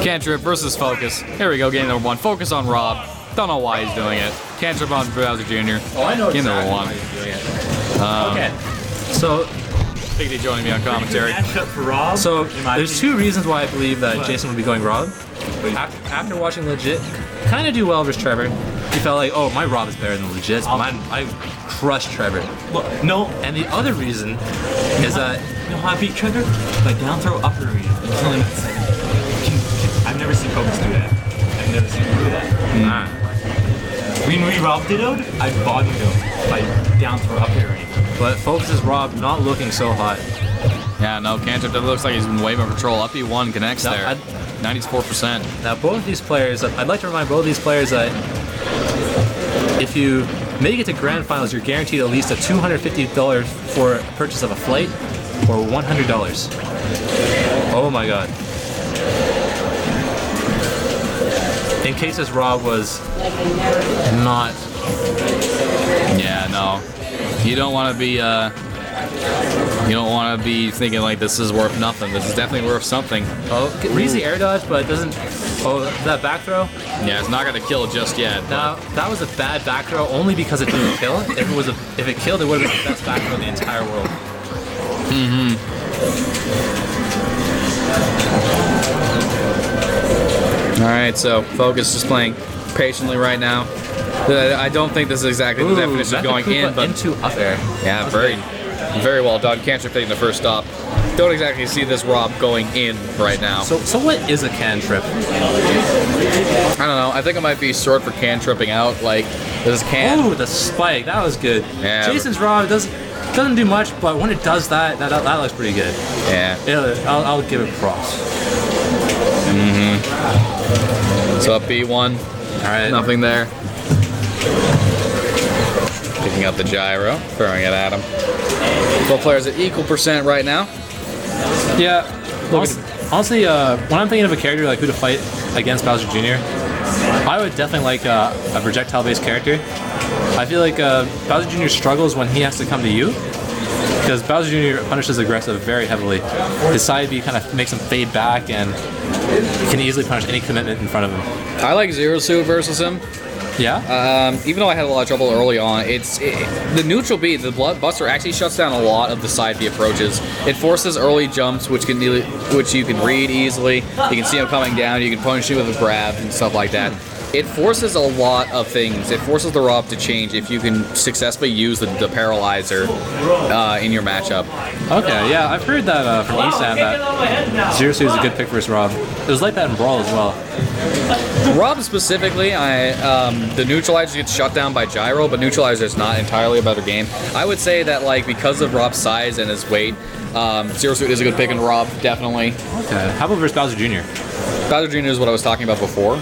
Kantrip versus Focus. Here we go, game number 1. Focus on Rob. Don't know why he's doing it. Kantrip on Bowser Jr. Oh, I know game exactly number 1. why he's doing it. Okay. So, Big D joining me on commentary. matchup for Rob. So there's 2 reasons why I believe that Jason would be going Rob. After watching Legit kind of do well versus Trevor, he felt like, oh, my Rob is better than Legit. I crushed Trevor. Look, no. And the other reason is that You know how I beat Trevor? By down throw upper arena. I've never seen Focus do that. I've never seen him do that. When we Rob dittoed, I bottomed him by down throw upper arena. but Focus's Rob not looking so hot. Yeah, no, Kantrip looks like he's been way more control. Up E1 connects Now, there. 94%. Now both of these players, I'd like to remind both of these players that if you make it to Grand Finals, you're guaranteed at least a $250 for purchase of a flight or $100. Oh my god. In case this Rob was not... Yeah, no. You don't want to be, thinking like this is worth nothing. This is definitely worth something. Oh, reads the air dodge, but it doesn't... Oh, that back throw? Yeah, it's not going to kill just yet. Now, that was a bad back throw only because it didn't kill. If it killed, it would have been the best back throw in the entire world. Alright, so Focus is playing patiently right now. I don't think this is exactly the definition of going in, but into up air. yeah, very well done. Kantrip taking the first stop. Don't exactly see this Rob going in right now. So what is a cantrip? I don't know. I think it might be short for cantripping out. Like this can. Oh, the spike. That was good. Yeah. Jason's Rob doesn't do much, but when it does that looks pretty good. Yeah. I'll give it props. So up B1. All right. Nothing there. Picking up the gyro, throwing it at him. Both players at equal percent right now. Yeah. Honestly, when I'm thinking of a character like who to fight against Bowser Jr., I would definitely like a projectile-based character. I feel like Bowser Jr. struggles when he has to come to you, because Bowser Jr. punishes aggressive very heavily. His side B kind of makes him fade back and can easily punish any commitment in front of him. I like Zero Suit versus him. Yeah? Even though I had a lot of trouble early on, the neutral B, the Buster actually shuts down a lot of the side B approaches. It forces early jumps, which you can read easily. You can see him coming down. You can punish him with a grab and stuff like that. It forces a lot of things. It forces the Rob to change if you can successfully use the paralyzer in your matchup. Okay, yeah, I've heard that from Esam that Zero Suit is a good pick versus Rob. It was like that in Brawl as well. Rob specifically, the neutralizer gets shut down by gyro, but neutralizer is not entirely a better game. I would say that because of Rob's size and his weight, Zero Suit is a good pick in Rob, definitely. Okay, how about versus Bowser Jr.? Bowser Jr. is what I was talking about before,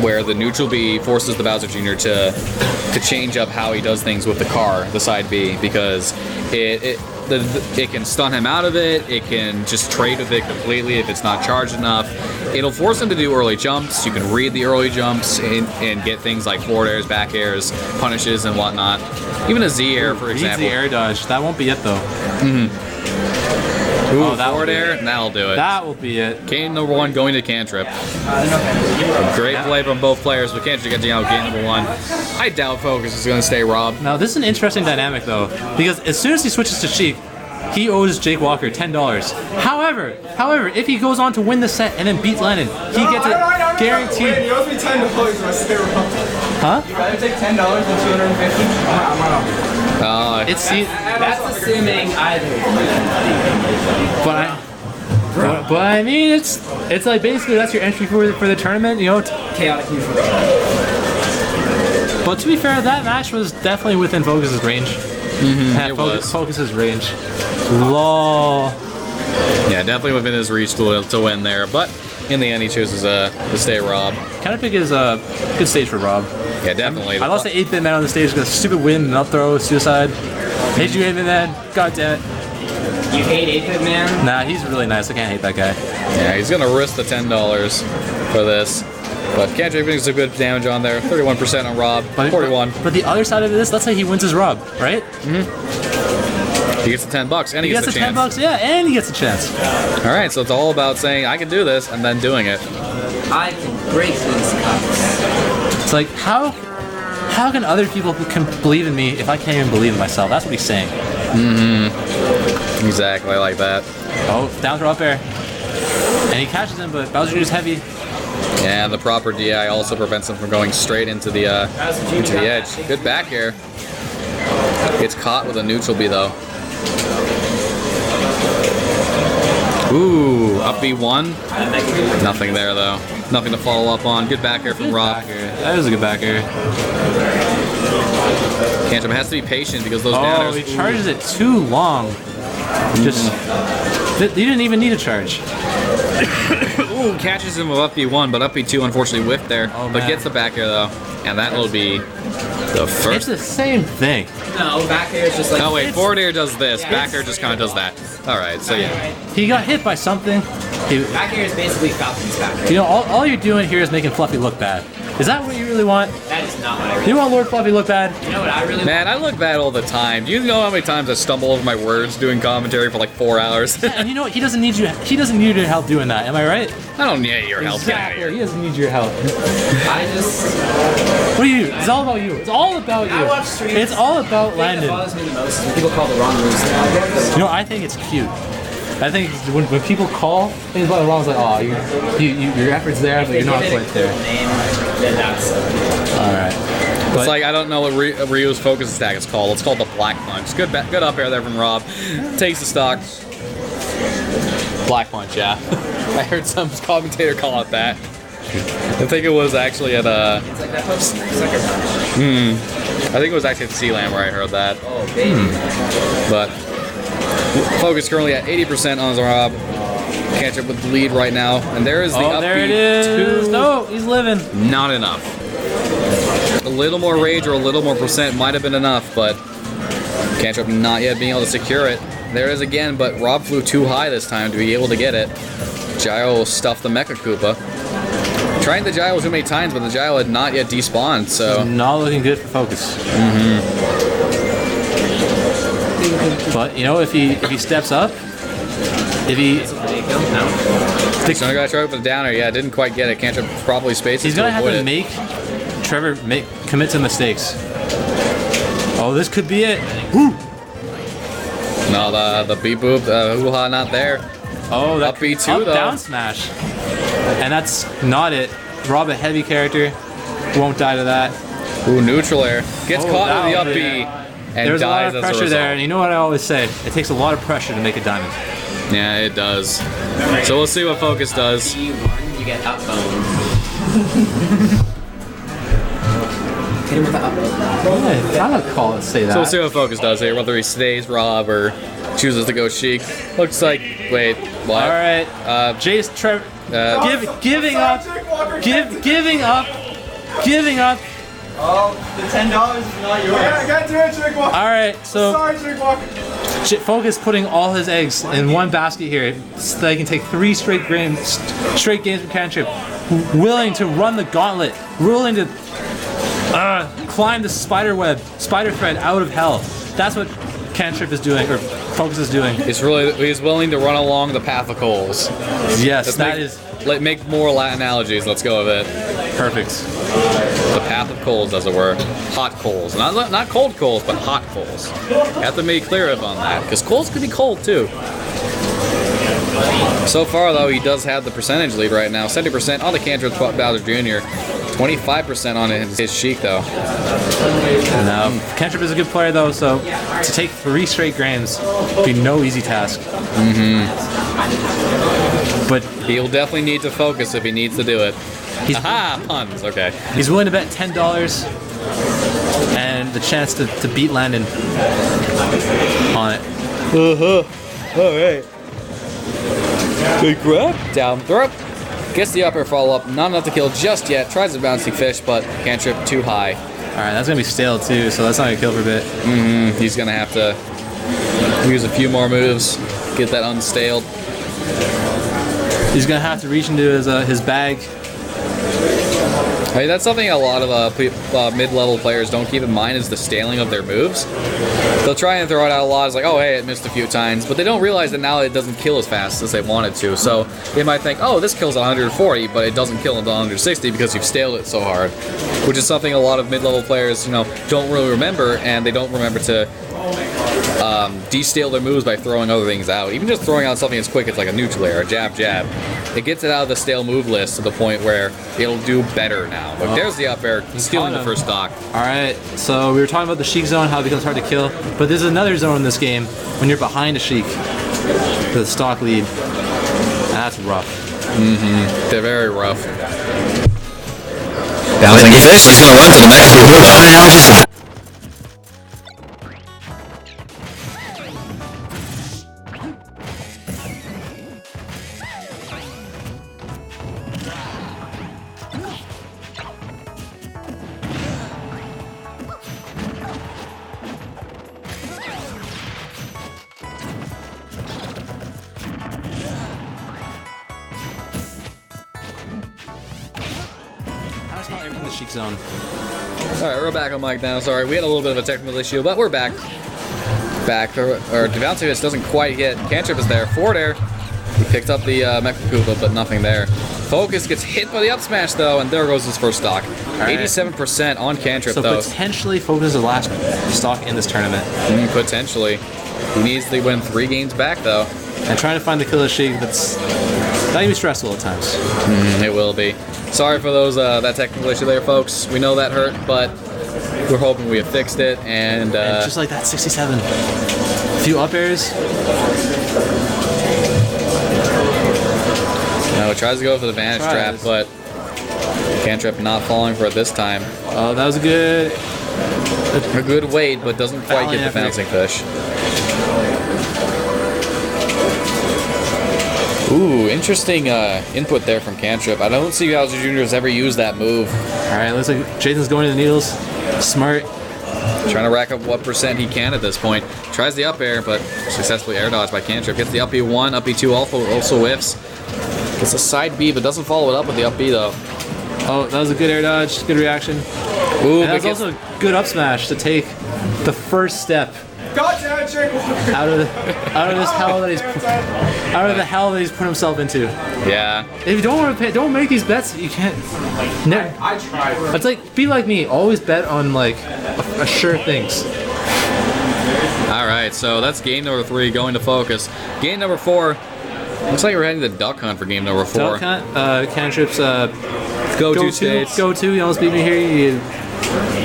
where the neutral B forces the Bowser Jr. to change up how he does things with the car, the side B, because it can stun him out of it. It can just trade with it completely if it's not charged enough. It'll force him to do early jumps. You can read the early jumps and get things like forward airs, back airs, punishes, and whatnot. Even a Z air, for example. Needs the air dodge. That won't be it though. Ooh, that forward air, that'll do it. That will be it. Game number 1 going to Kantrip. Great play from both players, but Kantrip getting out game number 1. I doubt Focus is going to stay Rob. Now this is an interesting dynamic though, because as soon as he switches to Sheik, he owes Jake Walker $10. However, if he goes on to win the set and then beat Lennon, he gets it guaranteed. Wait, you owe me $10 if I stay Rob. Huh? You'd rather take $10 than $250? That's assuming either. But I mean, it's like basically that's your entry for the tournament, you know. Chaotic neutral. But to be fair, that match was definitely within Focus's range. It was. Focus's range. Lol. Yeah, definitely within his reach to win there, but in the end he chooses to stay Rob. Kantrip is a good stage for Rob. Yeah, definitely. I lost the 8-bit man on the stage because stupid win and up throw, suicide. Hate you, 8-bit man. God damn it. You hate 8-bit man? Nah, he's really nice. I can't hate that guy. Yeah, he's gonna risk the $10 for this. But Kantrip brings some good damage on there. 31% on Rob, 41. But the other side of this, let's say he wins his Rob, right? He He gets the $10 and he gets the the chance. $10, yeah, and he gets a chance. All right, so it's all about saying I can do this and then doing it. I can break these cups. It's like how can other people can believe in me if I can't even believe in myself? That's what he's saying. Exactly, I like that. Oh, down throw up air, and he catches him, but Bowser Jr.'s heavy. And the proper DI also prevents him from going straight into the edge. Good back air. Gets caught with a neutral B though. Ooh, up B1. Nothing there though. Nothing to follow up on. Good back air from Rob. That was a good back air. Kantrip has to be patient because those Oh, downers. he charges it too long. Just, he didn't even need a charge. Ooh, catches him with up B1, but up B2 unfortunately whiffed there. Oh, but man. gets the back air though. And that will be the It's first. the same thing. No, back air is just like. Oh wait, forward air does this. Back air just kind of does that. Alright, so yeah. He got hit by something. Back air is basically Falcon's back air. You know, all you're doing here is making Fluffy look bad. Is that what you really want? That is not what I really You want Lord Fluffy look bad? You know what I really Man, I look bad all the time. Do you know how many times I stumble over my words doing commentary for like 4 hours? And you know what? He doesn't need you. He doesn't need your help doing that. Am I right? I don't need your help. Get out of Exactly. here. He doesn't need your help. I just. What are you? It's all about you. It's all about you. I watch streams. It's all about The thing that Landon. bothers me the most is when people call the wrong moves. You know, I think it's cute. I think when people call things about the wrong, it's like, oh, your effort's there, but you're not quite there. Then that's. All right. It's like, I don't know what Ryu's focus attack is called. It's called the Black Punch. Good up air there from Rob. Takes the stock. Black Punch, yeah. I heard some commentator call it that. I think it was actually at It's like that sucker punch. I think it was actually at C-Land where I heard that. Oh, baby. But focus currently at 80% on Rob. Kantrip with the lead right now. And there is the Oh, up there it B is. two. No, he's living. Not enough. A little more rage or a little more percent might have been enough, but Kantrip not yet being able to secure it. There it is again, but Rob flew too high this time to be able to get it. Gyro stuffed the Mecha Koopa. Trying the gyro too many times, but the gyro had not yet despawned, so. Not looking good for focus. But you know, if he steps up, if he He's gonna try with the downer. Yeah, didn't quite get it. Kantrip probably spaces he's gonna have avoid to it. make Trevor commit to mistakes. Oh, this could be it. Woo! No, the beep boop, hoo-ha, not there. Oh, that Up B2 up though. down smash, and that's not it. Rob, a heavy character, won't die to that. Ooh, neutral air. Gets Oh, caught with the that up was- B and There's a lot dies of as a pressure result. there, and you know what I always say? It takes a lot of pressure to make a diamond. Yeah, it does. So we'll see what Focus does. You get up bone. Hit him with the up bone. I would call it say that. So we'll see what Focus does here, whether he stays Rob or chooses to go Sheik. Looks like, wait, what? All right, Jace, Trevor, giving up, giving up. Oh, the $10 is not yours. Yeah, I got to do it, Sheik Walker. All right, so Sorry, Sheik Walker. Focus putting all his eggs in one basket here, so that he can take 3 straight games from Kantrip. Willing to run the gauntlet, willing to climb the spider thread out of hell. That's what Kantrip is doing, or Focus is doing. He's willing to run along the path of coals. Yes, that is Make more analogies. Let's go with it. perfect. The path of coals, as it were. Hot coals. Not cold coals, but hot coals. You have to make clear on that, because coals could be cold too. So far, though, he does have the percentage lead right now. 70% on the Kantrip Bowser Jr. 25% on his Sheik, though. No, Kantrip is a good player though, so to take 3 straight games would be no easy task. But He'll definitely need to focus if he needs to do it. Aha! Puns. Okay. he's willing to bet $10 and the chance to beat Landon on it. All right. Good grab. Down throw. Gets the upper follow up. Not enough to kill just yet. Tries the bouncing fish, but Kantrip too high. All right, that's gonna be stale too, so that's not gonna kill for a bit. He's gonna have to use a few more moves. Get that unstaled. He's gonna have to reach into his bag Hey, that's something a lot of mid-level players don't keep in mind is the scaling of their moves. They'll try and throw it out a lot. It's like, oh, hey, it missed a few times. But they don't realize that now it doesn't kill as fast as they want it to. So they might think, oh, this kills 140, but it doesn't kill until 160 because you've staled it so hard. Which is something a lot of mid-level players, don't really remember, and they don't remember to de-stale their moves by throwing other things out. Even just throwing out something as quick as like a neutral air, a jab, jab. It gets it out of the stale move list to the point where it'll do better now. Look, there's the up air, stealing the first stock. Alright, so we were talking about the Sheik zone, how it becomes hard to kill, but there's another zone in this game when you're behind a Sheik, the stock lead. That's rough. Mm-hmm. They're very rough. Bouncing fish, he's gonna run to the max. Everything in the Sheik zone. Alright, we're back on mic now. Sorry, we had a little bit of a technical issue, but we're back. Our Devouncing doesn't quite hit. Kantrip is there. Forward air. He picked up the Mecha Koopa, but nothing there. Focus gets hit by the up smash, though, and there goes his first stock. 87% on Kantrip, though. So potentially Focus is the last stock in this tournament. Potentially. He needs to win 3 games back, though. And trying to find the killer Sheik, that's that can be stressful at times. It will be. Sorry for those that technical issue there, folks. We know that hurt, but we're hoping we have fixed it. And just like that, 67. A few up airs. No, tries to go for the Vanish Trap, but Kantrip not falling for it this time. Oh, that was a good weight, but doesn't quite get the bouncing fish. Ooh, interesting input there from Kantrip. I don't see Bowser Jr. has ever used that move. Alright, looks like Jason's going to the needles. Smart. Trying to rack up what percent he can at this point. Tries the up air, but successfully air dodged by Kantrip. Gets the up B1, up B2 also whiffs. Gets a side B, but doesn't follow it up with the up B though. Oh, that was a good air dodge, good reaction. Ooh, and that was also a good up smash to take the first step out of the hell that he's put himself into. Yeah. If you don't want to pay, don't make these bets. You can't. I tried. It's like be like me. Always bet on like a sure things. All right, so that's game number 3 going to Focus. Game number 4. Looks like we're heading to Duck Hunt for game number 4. Duck Hunt. Kantrip's go-to states. Go-to. You almost beat me here. You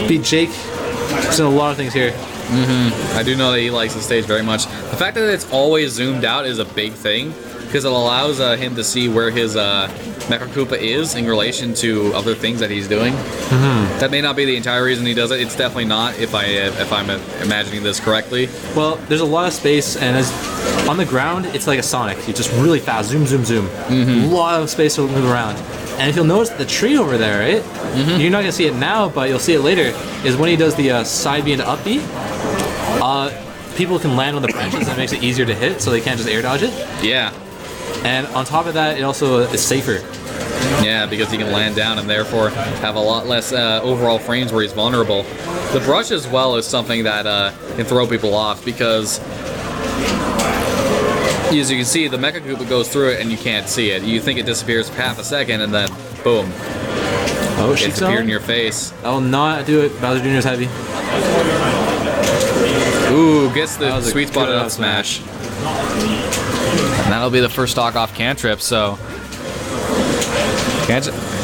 beat Jake. He's done a lot of things here. I do know that he likes the stage very much. The fact that it's always zoomed out is a big thing because it allows him to see where his Mecha Koopa is in relation to other things that he's doing. That may not be the entire reason he does it. It's definitely not, if I'm imagining this correctly. Well, there's a lot of space, and on the ground, it's like a Sonic. You're just really fast, zoom, zoom, zoom. A lot of space to move around. And if you'll notice the tree over there, right? You're not gonna see it now, but you'll see it later. Is when he does the side B into up B. People can land on the branches. That makes it easier to hit, so they can't just air dodge it. Yeah. And on top of that, it also is safer. Yeah, because he can land down and therefore have a lot less overall frames where he's vulnerable. The brush as well is something that can throw people off because, as you can see, the Mecha Koopa goes through it and you can't see it. You think it disappears for half a second and then, boom. Oh, it's appeared in your face. I will not do it. Bowser Jr. is heavy. Ooh, gets the sweet spot up smash. And that'll be the first stock off Kantrip, so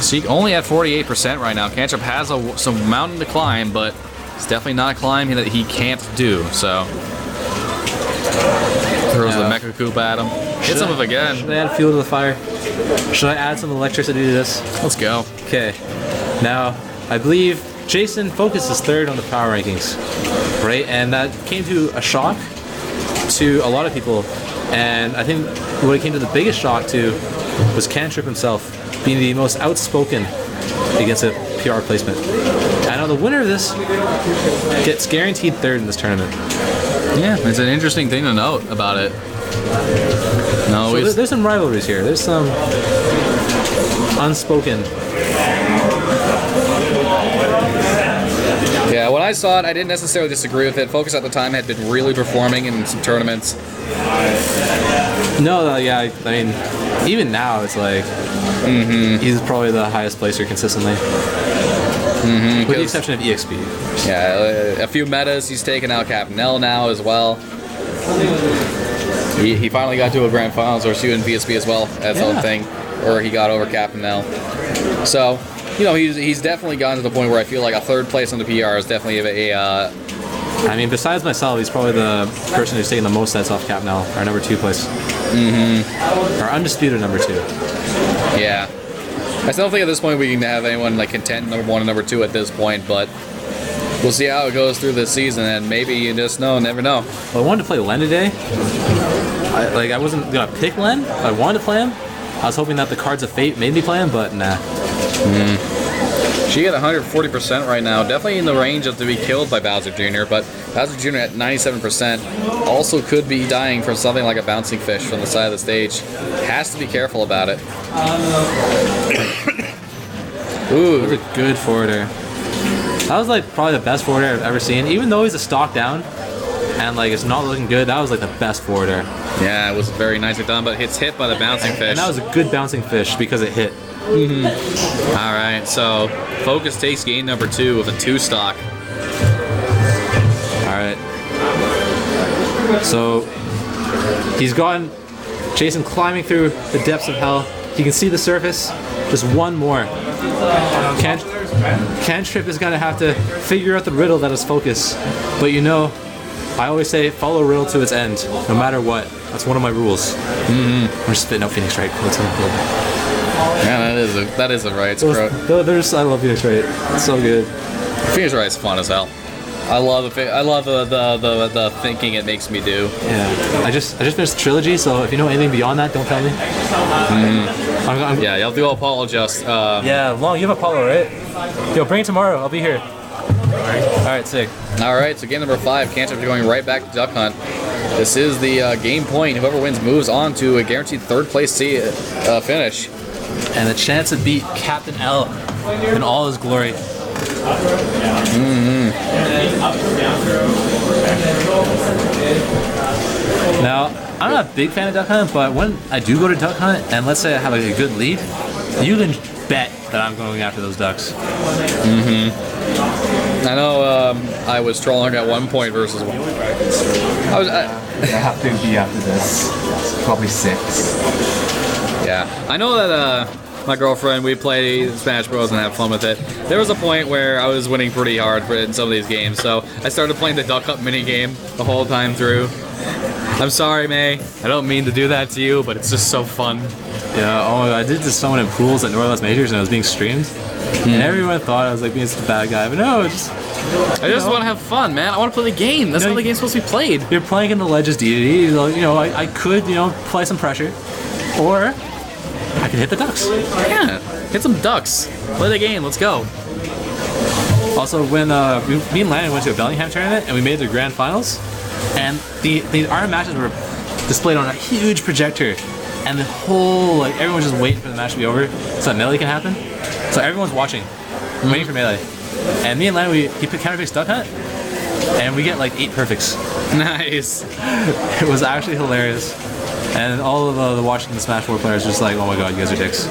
Sheik only at 48% right now. Kantrip has some mountain to climb, but it's definitely not a climb that he can't do, so. Throws the Mecha Koopa at him. Hits him again. Should I add fuel to the fire? Should I add some electricity to this? Let's go. Okay. Now, I believe Jason Focus is 3rd on the power rankings, right? And that came to a shock to a lot of people. And I think what it came to the biggest shock to was Kantrip himself being the most outspoken against a PR placement. And now the winner of this gets guaranteed 3rd in this tournament. Yeah, it's an interesting thing to note about it. No, so there's some rivalries here. There's some unspoken Yeah, when I saw it, I didn't necessarily disagree with it. Focus at the time had been really performing in some tournaments. No, yeah, I mean, even now it's like he's probably the highest placer consistently, with the exception of EXP. Yeah, a few metas. He's taken out Captain L now as well. He finally got to a grand finals or shooting VSB as well as his own thing, or he got over Captain L. So, you know, he's definitely gotten to the point where I feel like a third place on the PR is definitely a I mean, besides myself, he's probably the person who's taken the most sets off Cap now, our number 2 place. Our undisputed number 2. Yeah. I still don't think at this point we can have anyone like contend number 1 and number 2 at this point, but we'll see how it goes through this season, and maybe you just never know. Well, I wanted to play Len today. I wasn't gonna pick Len. I wanted to play him. I was hoping that the Cards of Fate made me play him, but nah. She at 140% right now, definitely in the range of to be killed by Bowser Jr., but Bowser Jr. at 97% also could be dying from something like a bouncing fish from the side of the stage. Has to be careful about it. Ooh, That was a good forwarder. That was like probably the best forwarder I've ever seen. Even though he's a stock down and like it's not looking good, that was like the best forwarder. yeah, it was very nicely done, but it's hit by the bouncing fish. And that was a good bouncing fish because it hit. All right, so Focus takes game number 2 with a 2 stock. Alright. So he's gone Jason climbing through the depths of hell. He can see the surface. Just one more. Kantrip is gonna have to figure out the riddle that is Focus. But you know, I always say follow a riddle to its end, no matter what. That's one of my rules. I'm just spitting out Phoenix Wright quotes. Yeah, that is a Wright's quote. I love Phoenix Wright. It's so good. Phoenix Wright's fun as hell. I love the thinking it makes me do. Yeah. I just finished the trilogy, so if you know anything beyond that, don't tell me. Yeah, you'll do apologize. Yeah, Long, you have Apollo, right? Yo, bring it tomorrow. I'll be here. Alright, sick. All right, so game number 5, Kantrip going right back to Duck Hunt. This is the game point. Whoever wins moves on to a guaranteed 3rd place finish. And the chance to beat Captain L in all his glory. Now, I'm not a big fan of Duck Hunt, but when I do go to Duck Hunt, and let's say I have a good lead, you can bet that I'm going after those ducks. I know I was trolling at one point versus one. I have to be after this. Probably 6. Yeah, I know that my girlfriend, we play Smash Bros and have fun with it. There was a point where I was winning pretty hard in some of these games, so I started playing the Duck Hunt minigame the whole time through. I'm sorry, May. I don't mean to do that to you, but it's just so fun. Yeah, oh, I did this someone in pools at Northwest Majors and it was being streamed. And everyone thought I was like being such a bad guy, but no, it's just... I just want to have fun, man. I want to play the game. That's how the game's supposed to be played. You're playing in the Legends Dedede, you know, I could, you know, play some pressure. Or I could hit the ducks. Yeah, hit some ducks. Play the game. Let's go. Also, when me and Landon went to a Bellingham tournament and we made it to the grand finals, and our matches were displayed on a huge projector, and the whole like everyone's just waiting for the match to be over so that melee can happen. So everyone's watching, waiting for melee. And me and Landon, he picked counterpicks Duck Hunt, and we get like 8 perfects. Nice. It was actually hilarious. And all of the watching the Smash 4 players just like, oh my god, you guys are dicks.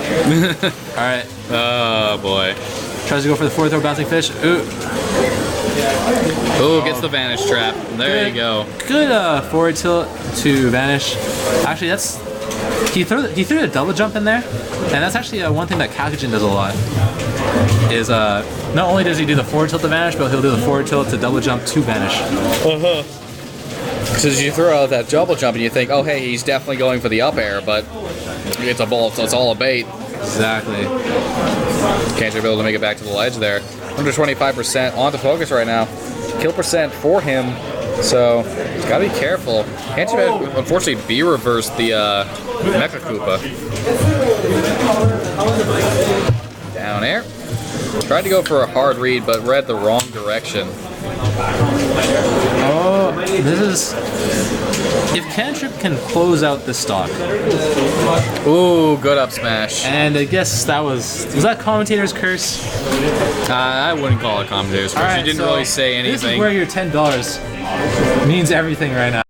Alright. Oh boy. Tries to go for the 4th throw bouncing fish. Ooh. Ooh, gets the vanish trap. There you go. Good forward tilt to vanish. Actually, he threw a double jump in there, and that's actually one thing that Kakujin does a lot. Is not only does he do the forward tilt to vanish, but he'll do the forward tilt to double jump to vanish. Because you throw out that double jump and you think, oh hey, he's definitely going for the up air, but it's a ball, so it's all a bait. Exactly. Can't be able to make it back to the ledge there. 125% on to Focus right now. Kill percent for him, so he's got to be careful. Can't unfortunately B-reverse the Mecha Koopa. Down air. Tried to go for a hard read, but read the wrong direction. Oh, this is If Kantrip can close out this stock, Ooh, good up smash. and I guess that was that commentator's curse? I wouldn't call it commentators. She didn't really say This is anything. where your $10 means everything right now.